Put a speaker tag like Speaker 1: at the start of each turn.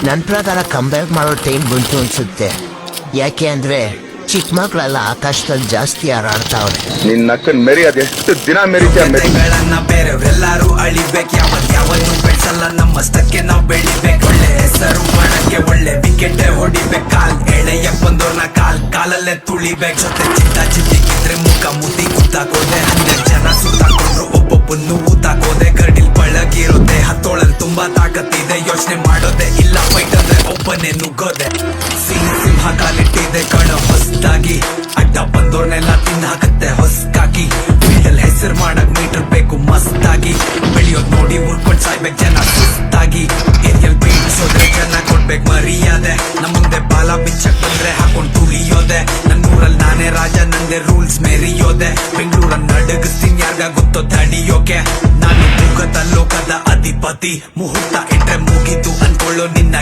Speaker 1: ನನ್ನ ಪ್ರಕಾರ ಕಂಬ್ಯಾಕ್ ಮಾಡೋ ಟೈಮ್ ಬಂತು ಅನ್ಸುತ್ತೆ. ಯಾಕೆ ಅಂದ್ರೆ ಚಿಕ್ಕ ಮಕ್ಕಳೆಲ್ಲ ಆಕಾಶದಲ್ಲಿ ಜಾಸ್ತಿ ಹಾರಾಡ್ತಾವ್ರೆ.
Speaker 2: ನಿನ್ನ ಅಕ್ಕನ್ ಮೆರಿ ಅದೆಷ್ಟು ದಿನ ಮೆರಿಗಳನ್ನ
Speaker 3: ಬೇರೆಯವರೆಲ್ಲಾರು ಅಳಿಬೇಕು. ಯಾವನ್ನು ಬೆಳ್ಸಲ್ಲ ನಮ್ಮಷ್ಟಕ್ಕೆ ನಾವು ಬೆಳಿಬೇಕು. ಒಳ್ಳೆ ಹೆಸರು ಮಾಡಕ್ಕೆ ಒಳ್ಳೆ ವಿಕೆಟ್ ಹೊಡಿಬೇಕು. ಕಾಲ್ ಎಳೆಯ ಬಂದೋರ್ನ ಕಾಲಲ್ಲೇ ತುಳಿಬೇಕು. ಜೊತೆ ಚಿದ್ದಿಗಿದ್ರೆ ಮುಖ ಮುದ್ದಿ ಕೂತಾಕೋದೆ. 12 ಜನ ಸುತ್ತಾಕೊಂಡ್ರು ಒಬ್ಬೊಬ್ಬನ್ನು ಊತಾಕೋದೆ. ಗಡಿಲ್ ಪಳಗಿರೋದೆ ಹತ್ತೋಳಲ್ ತುಂಬಾ ತಾಕತ್ತಿದೆ. ಯೋಚನೆ ಮಾಡೋದೆ ಇಲ್ಲ, ಫೈಟ್ ಅಂದ್ರೆ ಒಬ್ಬನೇ ನುಗ್ಗೋದೆ. ಸಿಂಹ ಕಾಲಿಟ್ಟಿದೆ ಕಣ ಹೊಸ್ದಾಗಿ. ಅಡ್ಡ ಬಂದೋರ್ನೆಲ್ಲ ತಿನ್ನಾಕತ್ತೆ ಹೊಸ್ಕಾಗಿ. ಫೀಲ್ಡಲ್ ಹೆಸರು ಮಾಡಕ್ ಮೀಟರ್ ಬೇಕು ಮಸ್ತಾಗಿ. ಬೆಳೆಯೋದ್ ನೋಡಿ ಉರ್ಕೊಂಡ್ ಸಾಯ್ಬೇಕ್ ಜನ ಸುಸ್ತಾಗಿ. ಏರಿಯಲ್ ಬೀಳ್ಸೋದ್ರೆ ಜನ ಕೊಡ್ಬೇಕ್ ಮರ್ಯಾದೆ. ನಮ್ ಮುಂದೆ ಬಾಲ ಬಿಚ್ಚಕ್ ಬಂದ್ರೆ ಹಾಕೊಂಡ್ ತುಳಿಯೋದೆ. ನನ್ನೂರಲ್ಲಿ ನಾನೇ ರಾಜ, ನಂದೇ ರೂಲ್ಸ್ ಮೆರಿಯೋದೆ. ಬೆಂಗಳೂರನ್ನ ನಡಗಿಸ್ತೀನಿ ಯಾರ್ಗ ಗೊತ್ತೋ ತಡಿಯೋಕೆ. ನಾನು ಮುಖದ ಲೋಕದ ಅಧಿಪತಿ. ಮುಹೂರ್ತ ಇಟ್ರೆ ಮುಗಿತು ಅನ್ಕೊಳ್ಳೋ ನಿನ್ನ